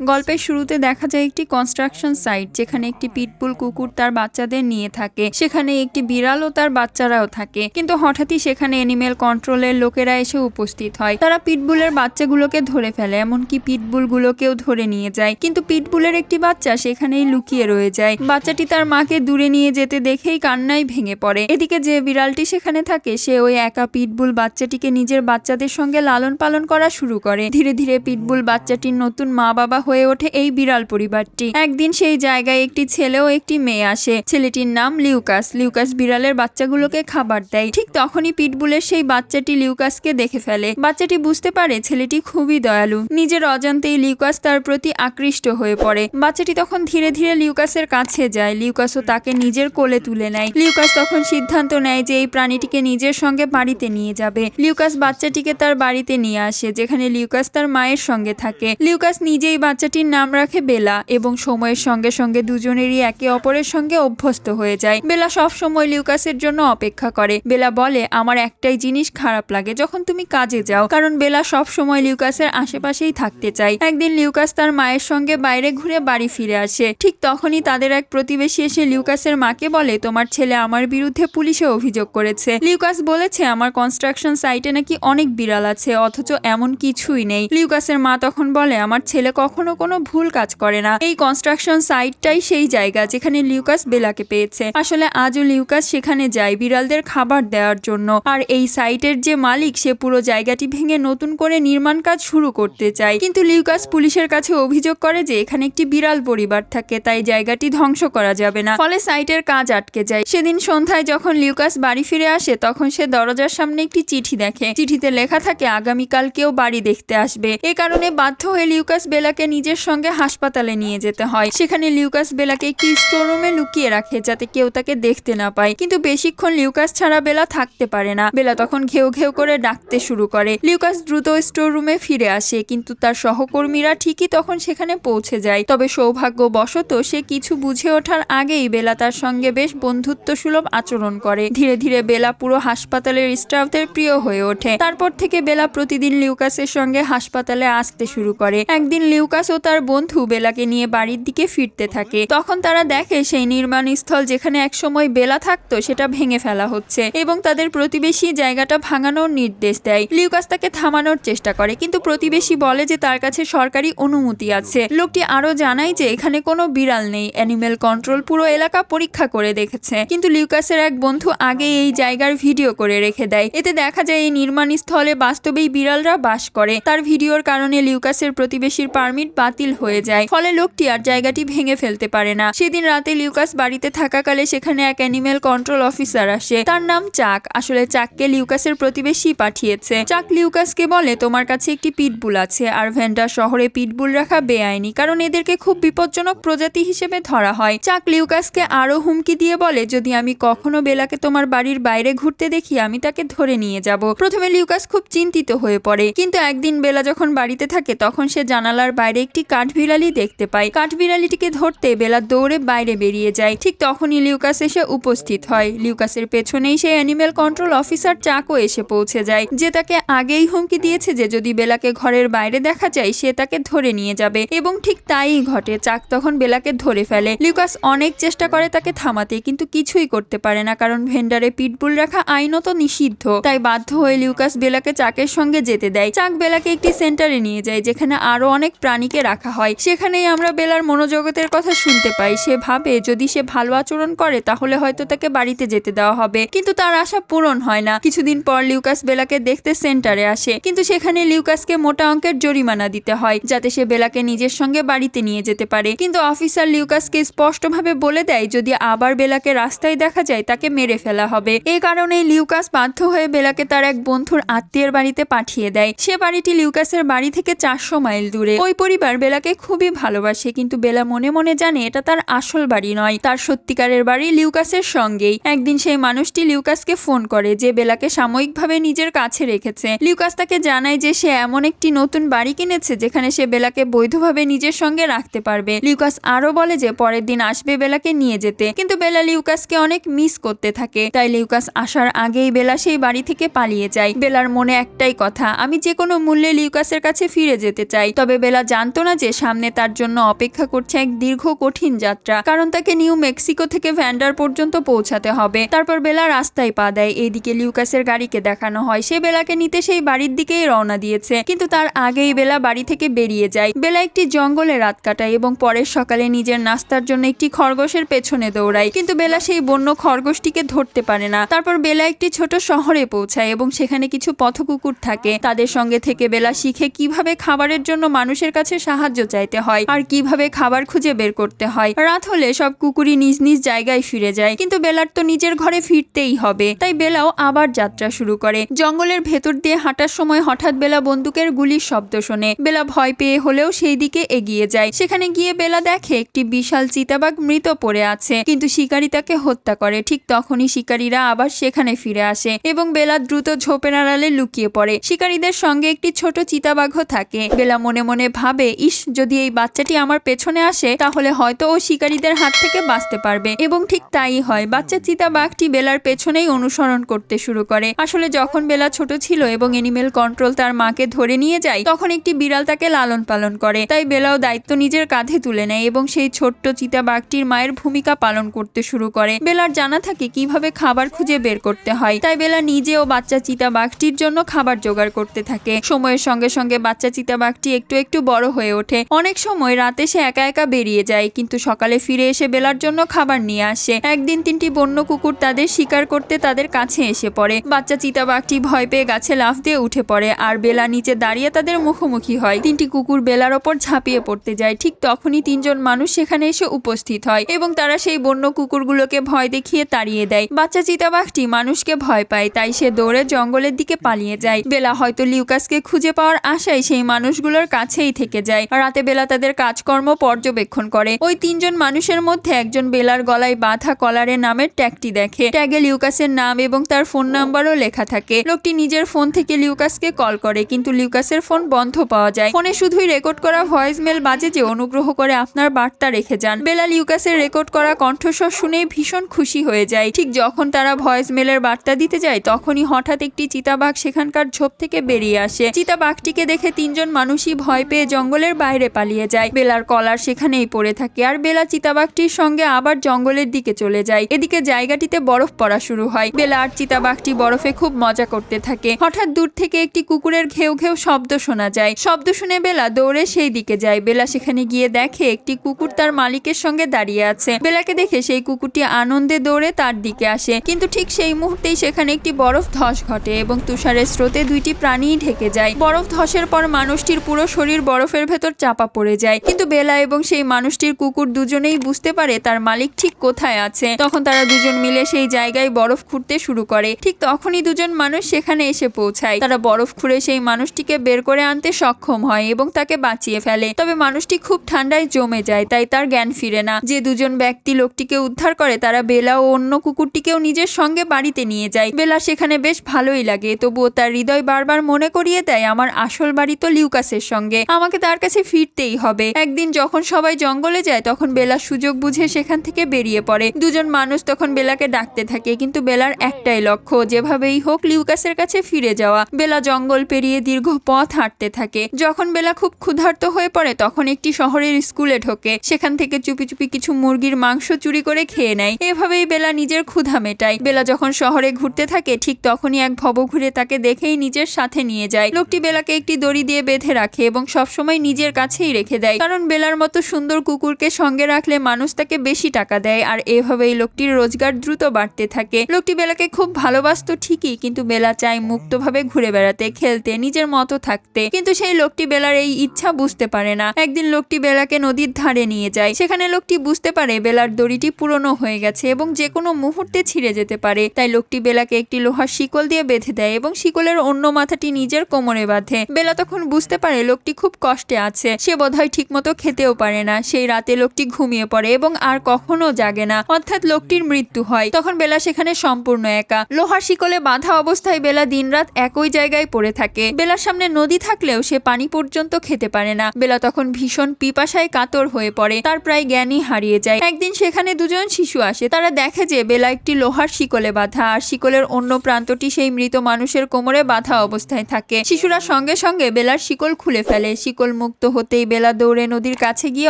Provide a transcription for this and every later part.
গল্পের শুরুতে দেখা যায় একটি কনস্ট্রাকশন সাইট, যেখানে একটি পিটবুল কুকুর তার বাচ্চাদের নিয়ে থাকে। সেখানে একটি বিড়াল ও তার বাচ্চারাও থাকে, কিন্তু হঠাৎই সেখানে অ্যানিমেল কন্ট্রোলের লোকেরা এসে উপস্থিত হয়। তারা পিটবুলের বাচ্চাগুলোকে ধরে ফেলে, এমনকি পিটবুলগুলোকেও ধরে নিয়ে যায়। কিন্তু পিটবুলের একটি বাচ্চা সেখানেই লুকিয়ে রয়ে যায়। বাচ্চাটি তার মাকে দূরে নিয়ে যেতে দেখেই কান্নায় ভেঙে পড়ে। এদিকে যে বিড়ালটি সেখানে থাকে সে ওই একা পিটবুল বাচ্চাটিকে নিজের বাচ্চাদের সঙ্গে লালন পালন করা শুরু করে। ধীরে ধীরে পিটবুল বাচ্চাটির নতুন মা বাবা হয়ে ওঠে এই বিড়াল পরিবারটি। একদিন সেই জায়গায় একটি ছেলে ও একটি মেয়ে আসে। ছেলেটির নাম লিউকাস। লিউকাস বিড়ালের বাচ্চাগুলোকে খাবার দেয়। ঠিক তখনই পিটবুলের সেই বাচ্চাটি লিউকাসকে দেখে ফেলে। বাচ্চাটি বুঝতে পারে ছেলেটি খুবই দয়ালু। নিজের অজান্তেই লিউকাস তার প্রতি আকৃষ্ট হয়ে পড়ে। বাচ্চাটি তখন ধীরে ধীরে লিউকাসের কাছে যায়। লিউকাসও তাকে নিজের কোলে তুলে নেয়। লিউকাস তখন সিদ্ধান্ত নেয় যে এই প্রাণীটিকে নিজের সঙ্গে বাড়িতে নিয়ে যাবে। লিউকাস বাচ্চাটিকে তার বাড়িতে নিয়ে আসে, যেখানে লিউকাস তার মায়ের সঙ্গে থাকে। লিউকাস নিজেই বাচ্চাটির নাম রাখে বেলা, এবং সময়ের সঙ্গে সঙ্গে দুজনেরই একে অপরের সঙ্গে অভ্যস্ত হয়ে যায়। বেলা সব সময় লিউকাসের জন্য অপেক্ষা করে। বেলা বলে, আমার একটাই জিনিস খারাপ লাগে যখন তুমি কাজে যাও, কারণ বেলা সব সময় লিউকাসের আশেপাশেই থাকতে চায়। একদিন লিউকাস তার মায়ের সঙ্গে বাইরে ঘুরে বাড়ি ফিরে আসে। ঠিক তখনই তাদের এক প্রতিবেশী এসে লিউকাসের মাকে বলে, তোমার ছেলে আমার বিরুদ্ধে পুলিশে অভিযোগ করেছে। লিউকাস বলেছে আমার কনস্ট্রাকশন সাইটে নাকি অনেক বিড়াল আছে, অথচ এমন কিছুই নেই। লিউকাসের মা তখন বলে, আমার ছেলে কখনো কোনো ভুল কাজ করে না। এই কনস্ট্রাকশন সাইটটাই সেই জায়গা যেখানে লিউকাস বেলাকে পেয়েছে। আসলে আজও লিউকাস সেখানে যায় বিড়ালদের খাবার দেওয়ার জন্য। আর এই সাইটের যে মালিক সে পুরো জায়গাটি ভেঙে নতুন করে নির্মাণ কাজ শুরু করতে চায়। কিন্তু লিউকাস পুলিশের কাছে অভিযোগ করে যে এখানে একটি বিড়াল পরিবার থাকে, তাই জায়গাটি ধ্বংস করা যাবে না। ফলে সাইটের কাজ আটকে যায়। সেদিন সন্ধ্যায় যখন লিউকাস বাড়ি ফিরে আসে তখন সে দরজার সামনে একটি চিঠি দেখে। চিঠিতে লেখা থাকে আগামীকাল কেউ বাড়ি দেখতে আসবে। এ কারণে বাধ্য হয়ে লিউকাস বেলাকে নিজের সঙ্গে হাসপাতালে নিয়ে যেতে হয়। সেখানে লিউকাস বেলাকে একটি স্টোর রুমে লুকিয়ে রাখে যাতে কেউ তাকে দেখতে না পায়। কিন্তু বেশিক্ষণ লিউকাস ছাড়া বেলা থাকতে পারে না। বেলা তখন ঘেউ ঘেউ করে ডাকতে শুরু করে। লিউকাস দ্রুত স্টোর রুমে ফিরে আসে, কিন্তু তার সহকর্মীরা ঠিকই তখন সেখানে পৌঁছে যায়। তবে সৌভাগ্যবশত সে কিছু বুঝে ওঠার আগেই বেলা তার সঙ্গে বেশ বন্ধুত্ব সুলভ আচরণ করে। ধীরে ধীরে বেলা পুরো হাসপাতালের স্টাফদের প্রিয় হয়ে ওঠে। তারপর থেকে বেলা প্রতিদিন লিউকাসের সঙ্গে হাসপাতালে আসতে শুরু করে। একদিন লিউকাস ও তার বন্ধু বেলাকে নিয়ে বাড়ির দিকে ফিরতে থাকে। তখন তারা দেখে সেই নির্মাণ স্থল যেখানে একসময় বেলা থাকতো সেটা ভেঙে ফেলা হচ্ছে, এবং তাদের প্রতিবেশী জায়গাটা ভাঙানোর নির্দেশ দেয়। লিউকাস তাকে থামানোর চেষ্টা করে, কিন্তু প্রতিবেশী বলে যে তার কাছে সরকারি অনুমতি আছে। লোকটি আরো জানায় যে এখানে কোনো বিড়াল নেই। অ্যানিমেল কন্ট্রোল পুরো এলাকা পরীক্ষা করে দেখেছে। কিন্তু লিউকাসের এক বন্ধু আগে এই জায়গার ভিডিও করে রেখে দেয়। এতে দেখা যায় এই নির্মাণ স্থলে বাস্তবেই বিড়ালরা বাস করে। তার ভিডিওর কারণে লিউকাসের প্রতিবেশীর পারমিট বাতিল হয়ে যায়। ফলে লোকটি আর জায়গাটি ভেঙে ফেলতে পারে না। সেদিন রাতে লিউকাস বাড়িতে থাকাকালে সেখানে এক অ্যানিমেল কন্ট্রোল অফিসার আসে। তার নাম চাক। আসলে চাককে লিউকাসের প্রতিবেশী পাঠিয়েছে। চাক লিউকাসকে বলে, তোমার কাছে একটি পিটবুল আছে, আর ভেন্ডার শহরে পিটবুল রাখা বেআইনি, কারণ এদেরকে খুব বিপজ্জনক প্রজাতি হিসেবে ধরা হয়। চাক লিউকাসকে আরো হুমকি দিয়ে বলে, যদি আমি কখনো বেলাকে তোমার বাড়ির বাইরে ঘুরতে দেখি আমি তাকে ধরে নিয়ে যাব। প্রথমে লিউকাস খুব চিন্তিত হয়ে পড়ে, কিন্তু একদিন বেলা যখন বাড়িতে থাকে তখন সে জানালার বাইরে একটি কাঠবিড়ালি দেখতে পায়। কাঠবিড়ালিটিকে ধরতে বেলা দৌড়ে বাইরে বেরিয়ে যায়। ঠিক তখনই লিউকাস এসে উপস্থিত হয়। লিউকাসের পেছনেই সেই অ্যানিমেল কন্ট্রোল অফিসার চাকও এসে পৌঁছে যায়, যে তাকে আগেই হুমকি দিয়েছে যে যদি বেলাকে ঘরের বাইরে দেখা যায় সে তাকে ধরে নিয়ে যাবে, এবং ঠিক তাই ঘটে। চাক তখন বেলাকে ধরে ফেলে। লিউকাস অনেক চেষ্টা করে তাকে থামাতে, কিন্তু কিছুই করতে পারে না, কারণ ভেন্ডারে পিটবুল রাখা আইনত নিষিদ্ধ। তাই বাধ্য হয়ে লিউকাস বেলাকে চাকের সঙ্গে যেতে দেয়। চাক বেলাকে একটি সেন্টারে নিয়ে যায় যেখানে আরো অনেক প্রাণীকে রাখা হয়। সেখানেই আমরা বেলার মনোজগতের কথা শুনতে পাই। সে ভাবে যদি সে ভালো আচরণ করে তাহলে হয়তো তাকে বাড়িতে যেতে দেওয়া হবে, কিন্তু তার আশা পূরণ হয় না। কিছুদিন পর লিউকাস বেলাকে দেখতে সেন্টারে আসে, কিন্তু সেখানে লিউকাসকে মোটা অঙ্কের জরিমানা দিতে হয় যাতে সে বেলাকে নিজের সঙ্গে বাড়িতে নিয়ে যেতে পারে। কিন্তু অফিসার লিউকাসকে স্পষ্টভাবে বলে দেয় যদি আবার বেলাকে রাস্তায় দেখা যায় তাকে মেরে ফেলা হবে। এই কারণেই লিউকাস বাধ্য হয়ে বেলাকে তার এক বন্ধুর আত্মীয়ের বাড়িতে পাঠিয়ে দেয়। সে বাড়িটি লিউকাসের বাড়ি থেকে 400 মাইল দূরে। ওই পরিবার বেলাকে খুবই ভালোবাসে, কিন্তু বেলা মনে মনে জানে এটা তার আসল বাড়ি নয়, তার সত্যিকারের বাড়ি লিউকাসের সঙ্গেই। একদিন সেই মানুষটি লিউকাসকে ফোন করে যে বেলাকে সাময়িকভাবে নিজের কাছে রেখেছে। লিউকাস তাকে জানায় যে সে এমন একটি নতুন বাড়ি কিনেছে যেখানে সে বেলাকে বৈধভাবে নিজের সঙ্গে রাখতে পারবে। লিউকাস আরো বলে যে পরের দিন আসবে বেলাকে নিয়ে যেতে, কিন্তু বেলা লিউকাসকে অনেক মিস করতে থাকে। তাই লিউকাস আসার আগেই বেলা সেই বাড়ি থেকে পালিয়ে যায়। বেলার মনে একটাই কথা, আমি যে কোনো মূল্যে লিউকাসের কাছে ফিরে যেতে চাই। তবে বেলা জানতো জানতো না যে সামনে তার জন্য অপেক্ষা করছে এক দীর্ঘ কঠিন যাত্রা, কারণ তাকে নিউ মেক্সিকো থেকে ভ্যান্ডার পর্যন্ত পৌঁছাতে হবে। তারপর বেলা রাস্তায় পা দেয়। এইদিকে লিউকাসের গাড়িকে দেখানো হয় সে বেলাকে নিতে সেই বাড়ির দিকেই রওনা দিয়েছে, কিন্তু তার আগেই বেলা বাড়ি থেকে বেরিয়ে যায়। বেলা একটি জঙ্গলে রাত কাটায় এবং পরের সকালে নিজের নাস্তার জন্য একটি খরগোশের পেছনে দৌড়ায়, কিন্তু বেলা সেই বন্য খরগোশটিকে ধরতে পারে না। তারপর বেলা একটি ছোট শহরে পৌঁছায় এবং সেখানে কিছু পথকুকুর থাকে। তাদের সঙ্গে থেকে বেলা শিখে কিভাবে খাবারের জন্য মানুষের কাছে সাহায্য চাইতে হয় আর কিভাবে খাবার খুঁজে বের করতে হয়। রাত হলে সব কুকুরই নিজ নিজ জায়গায় ফিরে যায়, কিন্তু বেলার তো নিজের ঘরে ফিরতেই হবে। তাই বেলাও আবার যাত্রা শুরু করে। জঙ্গলের ভেতর দিয়ে হাঁটার সময় হঠাৎ বেলা বন্দুকের গুলির শব্দ শোনে। বেলা ভয় পেয়ে হলেও সেই দিকে এগিয়ে যায়। সেখানে গিয়ে বেলা দেখে একটি বিশাল চিতাবাঘ মৃত পড়ে আছে, কিন্তু শিকারী তাকে হত্যা করে। ঠিক তখনই শিকারীরা আবার সেখানে ফিরে আসে এবং বেলা দ্রুত ঝোপের আড়ালে লুকিয়ে পড়ে। শিকারীদের সঙ্গে একটি ছোট চিতাবাঘও থাকে। বেলা মনে মনে ভাবে, ইস, যদি এই বাচ্চাটি আমার পেছনে আসে তাহলে হয়তো ও শিকারীদের হাত থেকে বাঁচতে পারবে। এবং ঠিক তাই হয়। বাচ্চা চিতাবাঘটি বেলার পেছনেই অনুসরণ করতে শুরু করে। আসলে যখন বেলা ছোট ছিল এবং এনিমেল কন্ট্রোল তার মাকে ধরে নিয়ে যায়, তখন একটি বিড়াল তাকে লালন পালন করে। তাই বেলাও দায়িত্ব নিজের কাঁধে তুলে নেয় এবং সেই ছোট্ট চিতাবাঘটির মায়ের ভূমিকা পালন করতে শুরু করে। বেলার জানা থাকে কিভাবে খাবার খুঁজে বের করতে হয়, তাই বেলা নিজে ও বাচ্চা চিতাবাঘটির জন্য খাবার জোগাড় করতে থাকে। সময়ের সঙ্গে সঙ্গে বাচ্চা চিতাবাঘটি একটু একটু বড় হয়ে ওঠে। অনেক সময় রাতে সে একা একা বেরিয়ে যায়, কিন্তু সকালে ফিরে এসে বেলার জন্য খাবার নিয়ে আসে। একদিন 3টি বন্য কুকুর তাদের শিকার করতে তাদের কাছে এসে পড়ে। বাচ্চা চিতাবাঘটি ভয় পেয়ে গাছে লাফ দিয়ে উঠে পড়ে আর বেলা নিচে দাঁড়িয়ে তাদের মুখোমুখি হয়। 3টি কুকুর বেলার ওপর ঝাঁপিয়ে পড়তে যায়। ঠিক তখনই 3জন মানুষ সেখানে এসে উপস্থিত হয় এবং তারা সেই বন্য কুকুরগুলোকে ভয় দেখিয়ে তাড়িয়ে দেয়। বাচ্চা চিতাবাঘটি মানুষকে ভয় পায়, তাই সে দৌড়ে জঙ্গলের দিকে পালিয়ে যায়। বেলা হয়তো লিউকাসকে খুঁজে পাওয়ার আশায় সেই মানুষগুলোর কাছেই থেকে যায়। রাতে বেলা তাদের কাজকর্ম পর্যবেক্ষণ করে। ওই 3জন মানুষের মধ্যে একজন বেলার গলায় বাঁধা কলারে নামের ট্যাগটি দেখে। ট্যাগে লিউকাসের নাম এবং তার ফোন নাম্বারও লেখা থাকে। লোকটি নিজের ফোন থেকে লিউকাসকে কল করে, কিন্তু লিউকাসের ফোন বন্ধ পাওয়া যায়। ফোনে শুধুই রেকর্ড করা ভয়েস মেল বাজে যে অনুগ্রহ করে আপনার বার্তা রেখে যান। বেলা লিউকাসের রেকর্ড করা কণ্ঠস্বর শুনে ভীষণ খুশি হয়ে যায়। ঠিক যখন তারা ভয়েস মেলের বার্তা দিতে যায়, তখনই হঠাৎ একটি চিতাবাঘ সেখানকার ঝোপ থেকে বেরিয়ে আসে। চিতাবাঘটিকে দেখে 3জন মানুষই ভয় পেয়ে জঙ্গলের বাইরে পালিয়ে যায়। বেলার কলার সেখানেই পড়ে থাকে আর বেলা চিতাবাঘটির সঙ্গে আবার জঙ্গলের দিকে চলে যায়। এদিকে জায়গাটিতে বরফ পড়া শুরু হয়। বেলা আর চিতাবাঘটি বরফে খুব মজা করতে থাকে। হঠাৎ দূর থেকে একটি কুকুরের ঘেউ ঘেউ শব্দ শোনা যায়। শব্দ শুনে বেলা দৌড়ে সেই দিকে যায়। বেলা সেখানে গিয়ে দেখে একটি কুকুর তার মালিকের সঙ্গে দাঁড়িয়ে আছে। বেলাকে দেখে সেই কুকুরটি আনন্দে দৌড়ে তার দিকে আসে, কিন্তু ঠিক সেই মুহূর্তেই সেখানে একটি বরফ ধস ঘটে এবং তুষারের স্রোতে 2টি প্রাণীই ঢেকে যায়। বরফ ধসের পর মানুষটির পুরো শরীর বরফের ভেতর চাপা পড়ে যায়, কিন্তু বেলা এবং সেই মানুষটির কুকুর দুজনেই বুঝতে পারে তার মালিক ঠিক কোথায় আছে। তখন তারা দুজন মিলে সেই জায়গায় বরফ খুঁড়তে শুরু করে। ঠিক তখনই 2জন মানুষ সেখানে এসে পৌঁছায়। তারা বরফ খুঁড়ে সেই মানুষটিকে বের করে আনতে সক্ষম হয় এবং তাকে বাঁচিয়ে ফেলে। তবে মানুষটি খুব ঠান্ডায় জমে যায়, তাই তার জ্ঞান ফিরে না। যে 2জন ব্যক্তি লোকটিকে উদ্ধার করে তারা বেলা ও অন্য কুকুরটিকেও নিজের সঙ্গে বাড়িতে নিয়ে যায়। বেলা সেখানে বেশ ভালোই লাগে, তবুও তার হৃদয় বারবার মনে করিয়ে দেয় আমার আসল বাড়ি তো লিউকাসের সঙ্গে, আমাকে তার কাছে ফিরতেই হবে। একদিন যখন সবাই জঙ্গলে যায় তখন বেলা সুযোগ বুঝে সেখান থেকে বেরিয়ে পড়ে। 2জন মানুষ তখন বেলাকে ডাকতে থাকে, কিন্তু বেলার একটাই লক্ষ্য, যেভাবেই হোক লিউকাসের কাছে ফিরে যাওয়া। বেলা জঙ্গল পেরিয়ে দীর্ঘ পথ হাঁটতে থাকে। যখন বেলা খুব ক্ষুধার্ত হয়ে পড়ে তখন একটি শহরের স্কুলে ঢোকে। সেখান থেকে চুপি চুপি কিছু মুরগির মাংস চুরি করে খেয়ে নেয়। এভাবেই বেলা নিজের ক্ষুধা মেটায়। বেলা যখন শহরে ঘুরতে থাকে ঠিক তখনই এক ভবঘুরে তাকে দেখেই নিজের সাথে নিয়ে যায়। লোকটি বেলাকে একটি দড়ি দিয়ে বেঁধে রাখে এবং সবসময় নিজের কাছেই রেখে দেয়, কারণ বেলার মতো সুন্দর কুকুরকে সঙ্গে রাখলে মানুষ তাকে বেশি টাকা দেয়। আর এভাবেই লোকটির রোজগার দ্রুত বাড়তে থাকে। লোকটি বেলাকে খুব ভালোবাসতো ঠিকই, কিন্তু বেলা চায় মুক্তভাবে ঘুরে বেড়াতে, খেলতে, নিজের মতো থাকতে। কিন্তু সেই লোকটি বেলার এই ইচ্ছা বুঝতে পারে না। একদিন লোকটি বেলাকে নদীর ধারে নিয়ে যায়। সেখানে লোকটি বুঝতে পারে বেলার দড়িটি পুরনো হয়ে গেছে এবং যে কোনো মুহূর্তে ছিঁড়ে যেতে পারে। তাই লোকটি বেলাকে একটি লোহার শিকল দিয়ে বেঁধে দেয় এবং শিকলের অন্য মাথাটি নিজের কোমরে বাঁধে। বেলা তখন বুঝতে পারে লোকটি খুব কষ্টে আছে। সে বোধহয় ঠিকমতো খেতেও পারে না। সেই রাতে লোকটি ঘুমিয়ে পড়ে এবং আর কখনো জাগে না, অর্থাৎ লোকটির মৃত্যু হয়। তখন বেলা সেখানে সম্পূর্ণ একা। লোহার শিকলে বাঁধা অবস্থায় বেলা দিনরাত একই জায়গায় পড়ে থাকে। বেলার সামনে নদী থাকলেও সে পানি পর্যন্ত খেতে পারে না। বেলা তখন ভীষণ পিপাসায় কাতর হয়ে পড়ে, তার প্রায় জ্ঞানই হারিয়ে যায়। একদিন সেখানে 2জন শিশু আসে। তারা দেখে যে বেলা একটি লোহার শিকলে বাঁধা আর শিকলের অন্য প্রান্তটি সেই মৃত মানুষের কোমরে বাঁধা অবস্থায় থাকে। শিশুরা সঙ্গে সঙ্গে বেলার শিকল খুলে ফেলে। শিকল মুক্ত হতেই বেলা দৌড়ে নদীর কাছে গিয়ে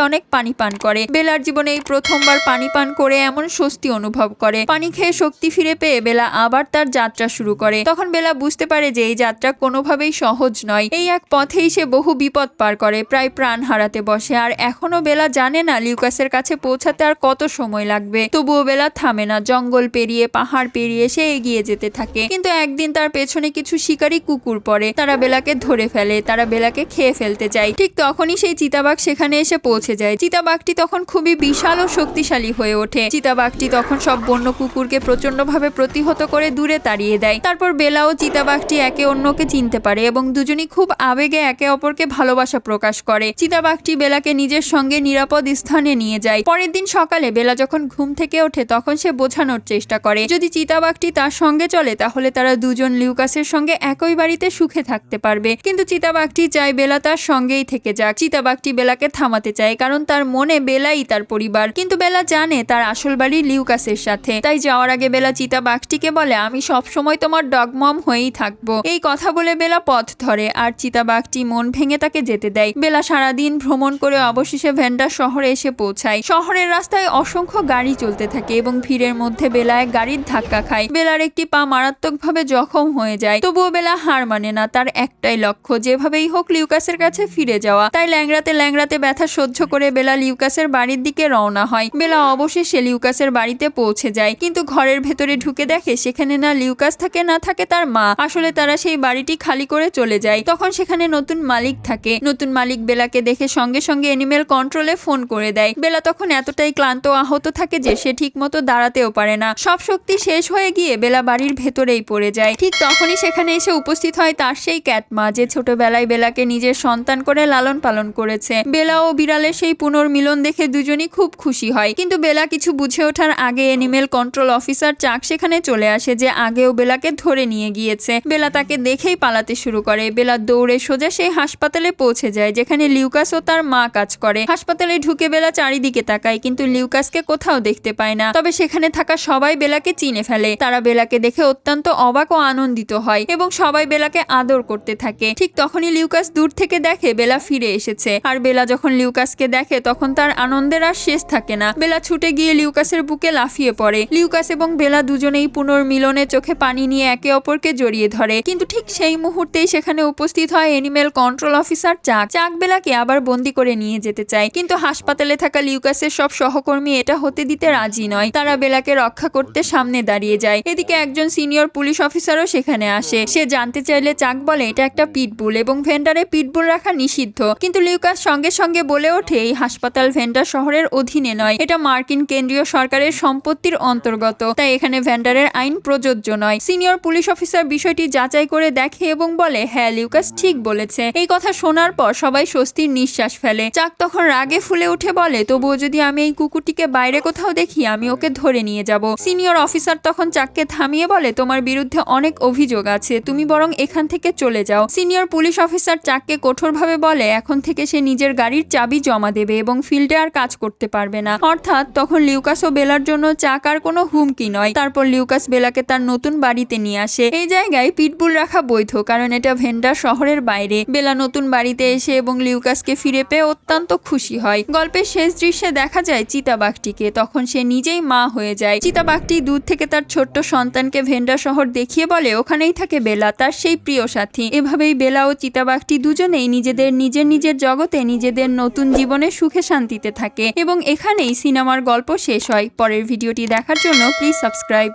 অনেক পানি পান করে। বেলার জীবনে এই প্রথমবার পানি পান করে এমন স্বস্তি অনুভব করে। পানি খেয়ে শক্তি ফিরে পেয়ে বেলা আবার তার যাত্রা শুরু করে। তখন বেলা বুঝতে পারে যে এই যাত্রা কোনোভাবেই সহজ নয়। এই এক পথেই সে বহু বিপদ পার করে, প্রায় প্রাণ হারাতে বসে। আর এখনো বেলা জানে না লিউকাসের কাছে পৌঁছাতে আর কত সময় লাগবে। তবুও বেলা থামে না। জঙ্গল পেরিয়ে পাহাড় পেরিয়ে সে এগিয়ে যেতে থাকে। কিন্তু একদিন তার পেছনে কিছু শিকারী কুকুর পড়ে। তারা বেলাকে ধরে ফেলে, তারা বেলাকে খেয়ে ফেলতে চায়। ঠিক তখনই সেই চিতাবাঘ সেখানে এসে পৌঁছে যায়। চিতাবাঘটি তখন খুবই বিশাল ও শক্তিশালী হয়ে ওঠে। চিতাবাঘটি তখন সব বন্য কুকুরকে প্রচন্ডভাবে প্রতিহত করে দূরে তাড়িয়ে দেয়। তারপর বেলা ও চিতাবাঘটি একে অন্যকে চিনতে পারে এবং দুজনই খুব আবেগে একে অপরকে ভালোবাসা প্রকাশ করে। চিতাবাঘটি বেলাকে নিজের সঙ্গে নিরাপদ স্থানে নিয়ে যায়। পরের দিন সকালে বেলা যখন ঘুম থেকে ওঠে তখন সে বোঝানোর চেষ্টা করে যদি চিতাবাঘটি তার সঙ্গে চলে তাহলে তারা দুজন লিউকাসের সঙ্গে একই বাড়িতে সুখে থাকতে পারবে। কিন্তু চিতাবাঘটি চায় বেলা তার সঙ্গেই থেকে যাক। চিতাবাঘটি বেলাকে থামাতে চায় কারণ তার মনে বেলাই তার পরিবার। কিন্তু বেলা জানে তার আসল বাড়ি লিউকাসের সাথে। তাই যাওয়ার আগে বেলা চিতাবাঘটিকে বলে আমি সবসময় তোমার ডগমম হয়েই থাকবো। এই কথা বলে বেলা পথ ধরে আর চিতাবাঘটি মন ভেঙে তাকে যেতে দেয়। বেলা সারাদিন ভ্রমণ করে অবশেষে ভেন্ডার শহরে এসে পৌঁছায়। শহরের রাস্তায় অসংখ্য গাড়ি চলতে থাকে এবং ভিড়ের মধ্যে বেলা এক গাড়ির ধাক্কা খায়। বেলার একটি পা মারাত্মকভাবে জখম হয়ে যায়। তবুও বেলা হার মানে না। তার একটাই লক্ষ্য যেভাবেই হোক লিউকাসের কাছে ফিরে যাওয়া। তাই ল্যাংড়াতে ব্যথা সহ্য করে বেলা লিউকাসের বাড়ির দিকে রওনা হয়। বেলা অবশেষে লিউকাসের বাড়িতে পৌঁছে যায়। কিন্তু ঘরের ভেতরে ঢুকে দেখে সেখানে না লিউকাস থাকে না থাকে তার মা। আসলে তারা সেই বাড়িটি খালি করে চলে যায়। তখন সেখানে নতুন মালিক থাকে। নতুন মালিক বেলাকে দেখে সঙ্গে সঙ্গে অ্যানিমেল কন্ট্রোলে ফোন করে দেয়। বেলা তখন এতটাই ক্লান্ত আহত থাকে যে সে ঠিক মতো দাঁড়াতেও পারে না। সব শক্তি শেষ হয়ে গিয়ে বেলা বাড়ির ভেতরেই পড়ে যায়। ঠিক তখনই সেখানে এসে উপস্থিত হয় তার সেই ক্যাট মা যে ছোটবেলায় বেলাকে নিজের সন্তান করে লালন পালন করেছে। বেলা ও বিড়ালের সেই পুনর্মিলন দেখে দুজনই খুব খুশি হয়। কিন্তু বেলা কিছু বুঝে ওঠার আগে অ্যানিমেল কন্ট্রোল অফিসার চাক সেখানে চলে আসে যে আগেও বেলাকে ধরে নিয়ে গিয়েছে। বেলা তাকে দেখেই পালাতে শুরু করে। বেলা দৌড়ে সোজা সেই হাসপাতালে পৌঁছে যায় যেখানে লিউকাস ও তার মা কাজ করে। হাসপাতালে ঢুকে বেলা চারিদিকে তাকায় কিন্তু লিউকাসকে কোথাও দেখতে পায় না। তবে সেখানে থাকা সবাই বেলাকে চিনে ফেলে। তারা বেলাকে দেখে অত্যন্ত অবাক ও আনন্দিত হয় এবং সবাই বেলাকে আদর করতে থাকে। ঠিক তখনই লিউকাস দূর থেকে দেখে বেলা ফিরে এসেছে। আর বেলা যখন লিউকাসকে দেখে তখন তার আনন্দের আর শেষ থাকে না। বেলা ছুটে গিয়ে লিউকাসের বুকে লাফিয়ে পড়ে। লিউকাস এবং বেলা দুজনেই পুনর্মিলনে চোখে পানি নিয়ে একে অপরকে জড়িয়ে ধরে। কিন্তু ঠিক সেই মুহূর্তেই সেখানে উপস্থিত হয় অ্যানিমেল কন্ট্রোল অফিসার চাক বেলাকে আবার বন্দি করে নিয়ে যেতে চায়। কিন্তু হাসপাতালে থাকা লিউকাসের সব সহকর্মী এটা হতে দিতে রাজি নয়। তারা বেলাকে রক্ষা করতে সামনে দাঁড়িয়ে যায়। এদিকে একজন সিনিয়র পুলিশ অফিসারও সেখানে আসে। সে জানতে চাইলে চাক বলে এটা একটা পিটবুল এবং ভেন্ডারে পিটবুল রাখা নিষিদ্ধ। কিন্তু লিউকাস সঙ্গে সঙ্গে বলে ওঠে এই হাসপাতাল ভেন্ডার শহরের অধীনে নয়, এটা মার্কিন কেন্দ্রীয় সরকারের সম্পত্তির অন্তর্গত। তাই এখানে ভেন্ডারের আইন প্রযোজ্য নয়। সিনিয়র পুলিশ অফিসার বিষয়টি যাচাই করে দেখে এবং বলে হ্যাঁ লিউকাস ঠিক বলেছে। এই কথা শোনার পর সবাই স্বস্তির নিঃশ্বাস ফেলে। চাক তখন রাগে ফুলে উঠে বলে তবুও যদি আমি এই কুকুরটিকে বাইরে কোথাও দেখি আমি ওকে ধরে নিয়ে যাব। সিনিয়র অফিসার তখন চাককে থামিয়ে বলে তোমার বিরুদ্ধে অনেক অভিযোগ আছে, তুমি বরং এখান থেকে চলে যাও। সিনিয়র পুলিশ অফিসার চাককে কঠোরভাবে বলে এখন থেকে সে নিজের গাড়ির চাবি জমা দেবে এবং ফিল্ডে আর কাজ করতে পারবে না। অর্থাৎ তখন লিউকাস ও বেলার জন্য চাক আর কোনো হুমকি নয়। তারপর লিউকাস বেলাকে তার নতুন বাড়িতে নিয়ে আসে। এই জায়গায় পিটবুল রাখা বৈধ কারণ এটা ভেন্ডার শহরের বাইরে। বেলা নতুন বাড়িতে এসে এবং লিউকাসকে ফিরে পেয়ে অত্যন্ত খুশি হয়। গল্পের শেষ দৃশ্যে দেখা যায় চিতাবাঘটিকে। তখন সে নিজেই মা হয়ে যায়। চিতাবাঘটি দূর থেকে তার ছোট্ট সন্তানকে ভেন্ডার শহর দেখিয়ে বলে ওখানেই থাকে বেলা, তার সেই প্রিয় সাথী। এভাবেই বেলা ও চিতাবাঘটি দুজনেই নিজেদের নিজের জগতে নিজেদের নতুন জীবনে সুখে শান্তিতে থাকে এবং এখানেই সিনেমার গল্প শেষ হয়। পরের ভিডিওটি দেখার জন্য প্লিজ সাবস্ক্রাইব।